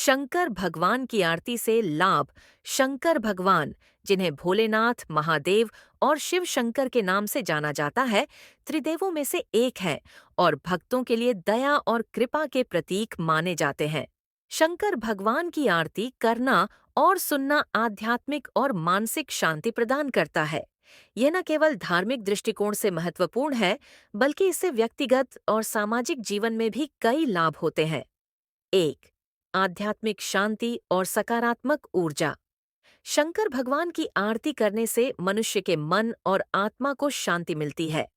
शंकर भगवान की आरती से लाभ। शंकर भगवान, जिन्हें भोलेनाथ, महादेव और शिव शंकर के नाम से जाना जाता है, त्रिदेवों में से एक है और भक्तों के लिए दया और कृपा के प्रतीक माने जाते हैं। शंकर भगवान की आरती करना और सुनना आध्यात्मिक और मानसिक शांति प्रदान करता है। यह न केवल धार्मिक दृष्टिकोण से महत्वपूर्ण है, बल्कि इससे व्यक्तिगत और सामाजिक जीवन में भी कई लाभ होते हैं। एक, आध्यात्मिक शांति और सकारात्मक ऊर्जा। शंकर भगवान की आरती करने से मनुष्य के मन और आत्मा को शांति मिलती है।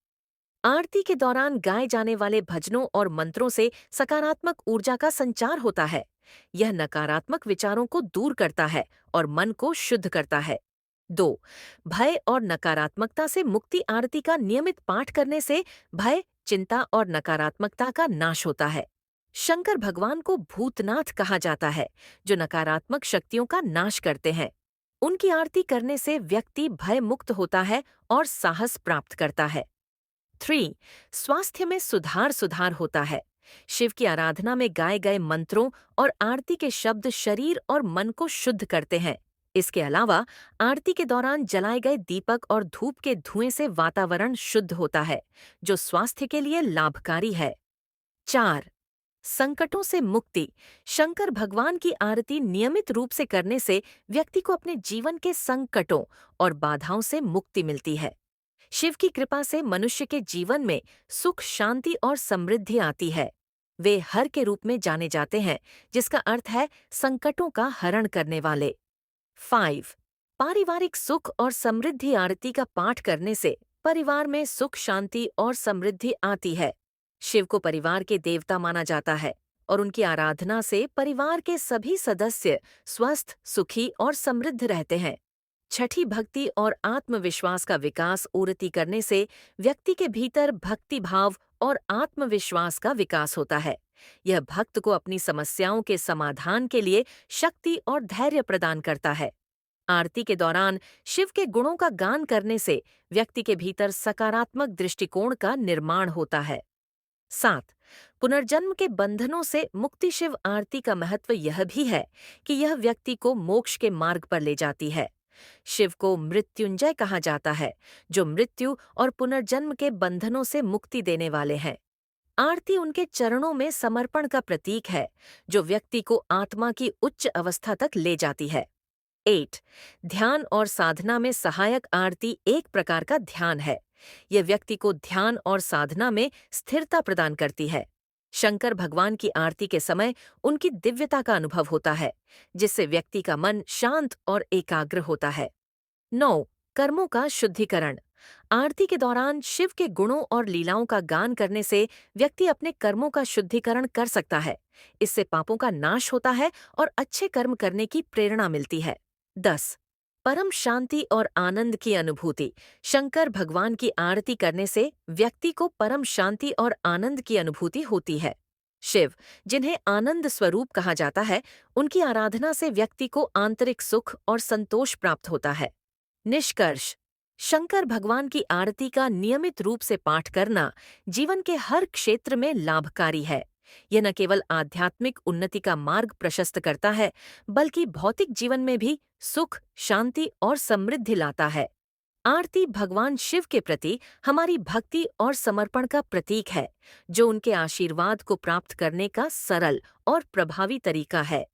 आरती के दौरान गाए जाने वाले भजनों और मंत्रों से सकारात्मक ऊर्जा का संचार होता है। यह नकारात्मक विचारों को दूर करता है और मन को शुद्ध करता है। 2, भय और नकारात्मकता से मुक्ति। आरती का नियमित पाठ करने से भय, चिंता और नकारात्मकता का नाश होता है। शंकर भगवान को भूतनाथ कहा जाता है, जो नकारात्मक शक्तियों का नाश करते हैं। उनकी आरती करने से व्यक्ति भय मुक्त होता है और साहस प्राप्त करता है। 3, स्वास्थ्य में सुधार होता है। शिव की आराधना में गाए गए मंत्रों और आरती के शब्द शरीर और मन को शुद्ध करते हैं। इसके अलावा आरती के दौरान जलाए गए दीपक और धूप के धुएं से वातावरण शुद्ध होता है, जो स्वास्थ्य के लिए लाभकारी है। 4, संकटों से मुक्ति। शंकर भगवान की आरती नियमित रूप से करने से व्यक्ति को अपने जीवन के संकटों और बाधाओं से मुक्ति मिलती है। शिव की कृपा से मनुष्य के जीवन में सुख, शांति और समृद्धि आती है। वे हर के रूप में जाने जाते हैं, जिसका अर्थ है संकटों का हरण करने वाले। 5, पारिवारिक सुख और समृद्धि। आरती का पाठ करने से परिवार में सुख, शांति और समृद्धि आती है। शिव को परिवार के देवता माना जाता है और उनकी आराधना से परिवार के सभी सदस्य स्वस्थ, सुखी और समृद्ध रहते हैं। छठी, भक्ति और आत्मविश्वास का विकास। आरती करने से व्यक्ति के भीतर भक्ति भाव और आत्मविश्वास का विकास होता है। यह भक्त को अपनी समस्याओं के समाधान के लिए शक्ति और धैर्य प्रदान करता है। आरती के दौरान शिव के गुणों का गान करने से व्यक्ति के भीतर सकारात्मक दृष्टिकोण का निर्माण होता है। 7, पुनर्जन्म के बंधनों से मुक्ति। शिव आरती का महत्व यह भी है कि यह व्यक्ति को मोक्ष के मार्ग पर ले जाती है। शिव को मृत्युंजय कहा जाता है, जो मृत्यु और पुनर्जन्म के बंधनों से मुक्ति देने वाले हैं। आरती उनके चरणों में समर्पण का प्रतीक है, जो व्यक्ति को आत्मा की उच्च अवस्था तक ले जाती है। 8, ध्यान और साधना में सहायक। आरती एक प्रकार का ध्यान है। यह व्यक्ति को ध्यान और साधना में स्थिरता प्रदान करती है। शंकर भगवान की आरती के समय उनकी दिव्यता का अनुभव होता है, जिससे व्यक्ति का मन शांत और एकाग्र होता है। 9, कर्मों का शुद्धिकरण। आरती के दौरान शिव के गुणों और लीलाओं का गान करने से व्यक्ति अपने कर्मों का शुद्धिकरण कर सकता है। इससे पापों का नाश होता है और अच्छे कर्म करने की प्रेरणा मिलती है। 10, परम शांति और आनंद की अनुभूति। शंकर भगवान की आरती करने से व्यक्ति को परम शांति और आनंद की अनुभूति होती है। शिव, जिन्हें आनंद स्वरूप कहा जाता है, उनकी आराधना से व्यक्ति को आंतरिक सुख और संतोष प्राप्त होता है। निष्कर्ष, शंकर भगवान की आरती का नियमित रूप से पाठ करना जीवन के हर क्षेत्र में लाभकारी है। यह न केवल आध्यात्मिक उन्नति का मार्ग प्रशस्त करता है, बल्कि भौतिक जीवन में भी सुख, शांति और समृद्धि लाता है। आरती भगवान शिव के प्रति हमारी भक्ति और समर्पण का प्रतीक है, जो उनके आशीर्वाद को प्राप्त करने का सरल और प्रभावी तरीका है।